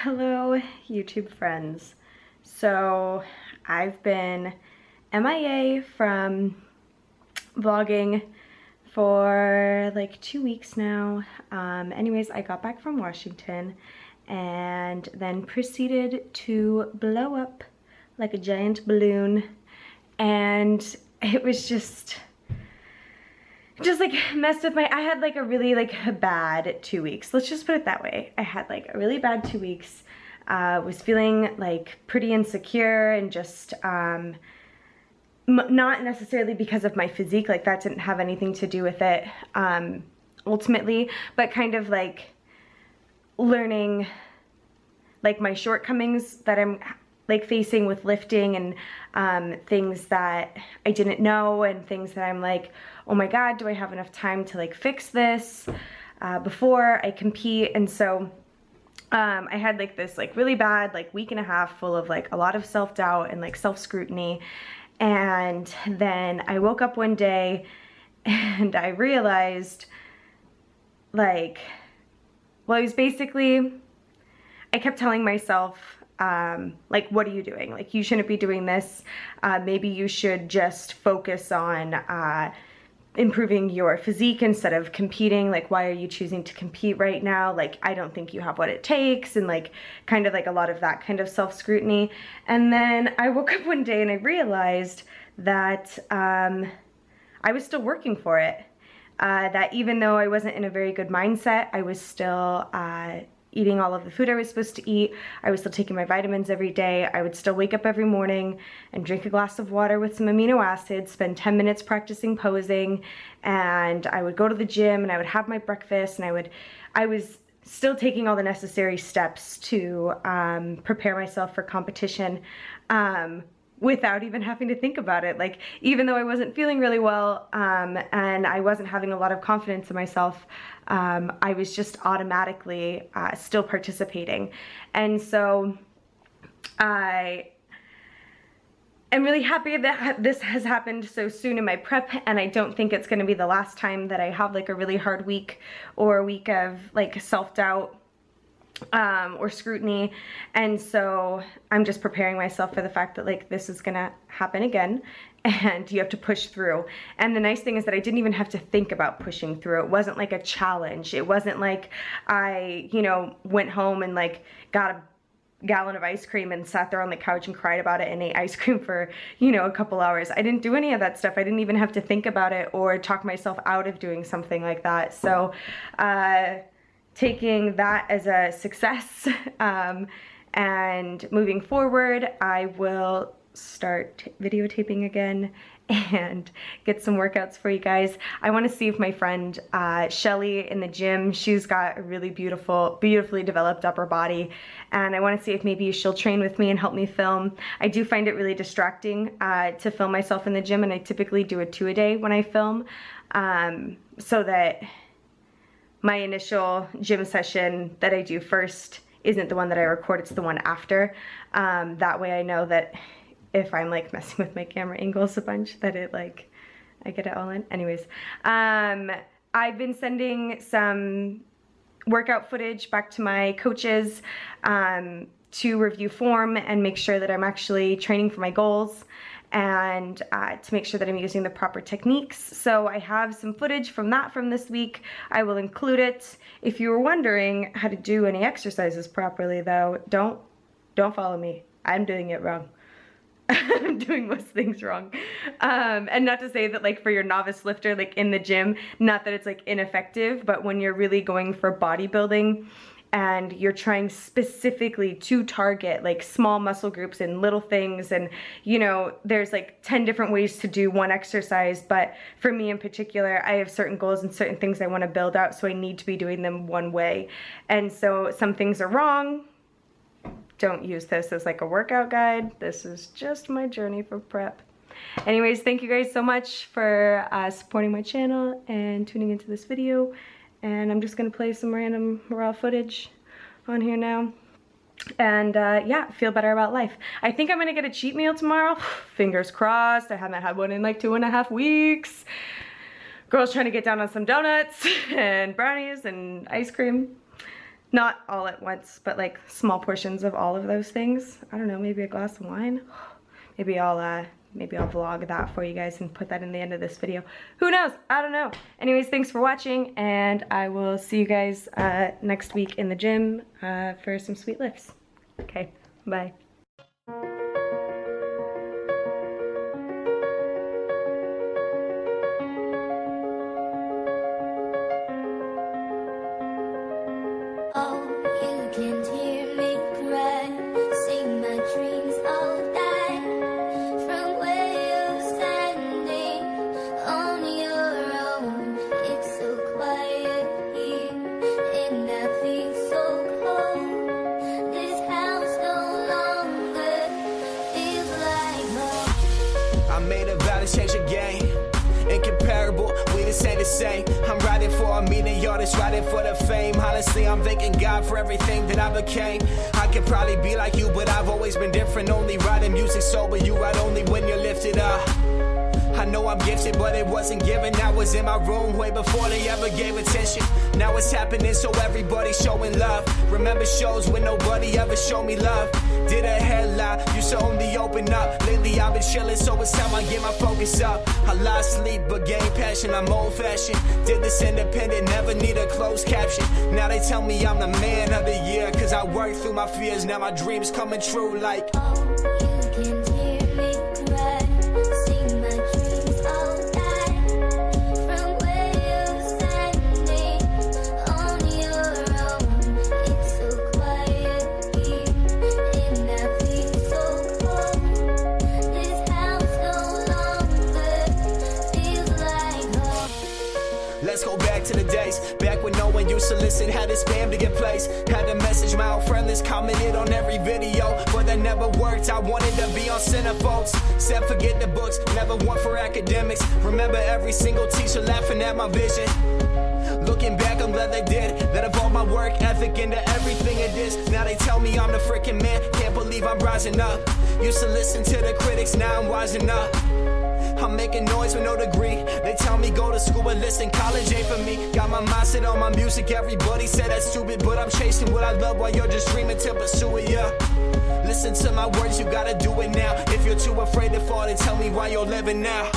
Hello, YouTube friends. So I've been MIA from vlogging for like 2 weeks now. Anyways, I got back from Washington and then proceeded to blow up like a giant balloon, and it was just like messed with I had like a really bad 2 weeks. Let's just put it that way. I had like a really bad 2 weeks. Was feeling like pretty insecure and just not necessarily because of my physique, like that didn't have anything to do with it ultimately, but kind of like learning like my shortcomings that I'm like facing with lifting, and things that I didn't know, and things that I'm like, oh my god, do I have enough time to like fix this before I compete? And so I had like this like really bad like week and a half full of like a lot of self-doubt and like self-scrutiny. And then I woke up one day and I realized like, well, it was basically, I kept telling myself, like, what are you doing? Like, you shouldn't be doing this. Maybe you should just focus on improving your physique instead of competing. Like, why are you choosing to compete right now? Like, I don't think you have what it takes, and like kind of like a lot of that kind of self-scrutiny. And then I woke up one day and I realized that I was still working for it. That even though I wasn't in a very good mindset, I was still eating all of the food I was supposed to eat. I was still taking my vitamins every day. I would still wake up every morning and drink a glass of water with some amino acids, spend 10 minutes practicing posing, and I would go to the gym and I would have my breakfast, and I was still taking all the necessary steps to prepare myself for competition without even having to think about it. Like, even though I wasn't feeling really well and I wasn't having a lot of confidence in myself, I was just automatically still participating. And so I am really happy that this has happened so soon in my prep, and I don't think it's going to be the last time that I have like a really hard week or a week of like self-doubt or scrutiny. And so I'm just preparing myself for the fact that like this is gonna happen again, and you have to push through. And the nice thing is that I didn't even have to think about pushing through. It wasn't like a challenge. It wasn't like I, went home and like got a gallon of ice cream and sat there on the couch and cried about it and ate ice cream for, a couple hours. I didn't do any of that stuff. I didn't even have to think about it or talk myself out of doing something like that. So, taking that as a success, and moving forward, I will start videotaping again and get some workouts for you guys. I want to see if my friend Shelly in the gym, she's got a really beautifully developed upper body, and I want to see if maybe she'll train with me and help me film. I do find it really distracting to film myself in the gym, and I typically do a 2 a day when I film, so that my initial gym session that I do first isn't the one that I record, it's the one after. That way I know that if I'm like messing with my camera angles a bunch, that I get it all in. Anyways, I've been sending some workout footage back to my coaches to review form and make sure that I'm actually training for my goals, and to make sure that I'm using the proper techniques. So I have some footage from this week. I will include it. If you were wondering how to do any exercises properly though, don't follow me. I'm doing it wrong. I'm doing most things wrong. And not to say that like for your novice lifter, like in the gym, not that it's like ineffective, but when you're really going for bodybuilding and you're trying specifically to target like small muscle groups and little things, and there's like 10 different ways to do one exercise, but for me in particular, I have certain goals and certain things I want to build out, so I need to be doing them one way. And so some things are wrong. Don't use this as like a workout guide. This is just my journey for prep. Anyways, thank you guys so much for supporting my channel and tuning into this video. And I'm just gonna play some random raw footage on here now. And yeah, feel better about life. I think I'm gonna get a cheat meal tomorrow. Fingers crossed. I haven't had one in like 2.5 weeks. Girl's trying to get down on some donuts and brownies and ice cream. Not all at once, but like small portions of all of those things. I don't know, maybe a glass of wine. Maybe I'll vlog that for you guys and put that in the end of this video. Who knows? I don't know. Anyways, thanks for watching, and I will see you guys next week in the gym for some sweet lifts. Okay, bye. Oh, you can hear me cry, sing my dreams all die. From where you're standing on your own, it's so quiet here, and I feel so cold. This house no longer feels like home. I made a vow to change the game. Incomparable, we just ain't the same. I'm riding for a meaning, y'all just riding for the fame. Honestly, I'm thanking God for everything that I became. I could probably be like you, but I've always been different. Only writing music sober, you write only when you're lifted up. I know I'm gifted, but it wasn't given. That was in my room way before they ever gave attention. Now it's happening, so everybody's showing love. Remember shows when nobody ever showed me love. Did a headline, used to only open up. Lately I've been chilling, so it's time I get my focus up. I lost sleep, but gained passion, I'm old fashioned. Did this independent, never need a closed caption. Now they tell me I'm the man of the year, cause I worked through my fears. Now my dreams coming true like Oh, you can hear me cry, sing my dreams all die. From where you're standing on your own, it's so quiet here, and I feel so cold. This house no longer feels like home. let's go back to the days, back when no one used to listen, had to spam to get placed. Had a message, my old friend list commented on every video, but that never worked. I wanted to be on Centerfolds, said forget the books, never one for academics. Remember every single teacher laughing at my vision. Looking back, I'm glad they did. That of all my work ethic into everything it is. Now they tell me I'm the freaking man. Can't believe I'm rising up. Used to listen to the critics, now I'm wising up. I'm making noise with no degree. They tell me go to school and listen, college ain't for me. Got my mind set on my music, everybody said that's stupid, but I'm chasing what I love while you're just dreaming to pursue it, yeah. Listen to my words, you gotta do it now. If you're too afraid to fall, then tell me why you're living now.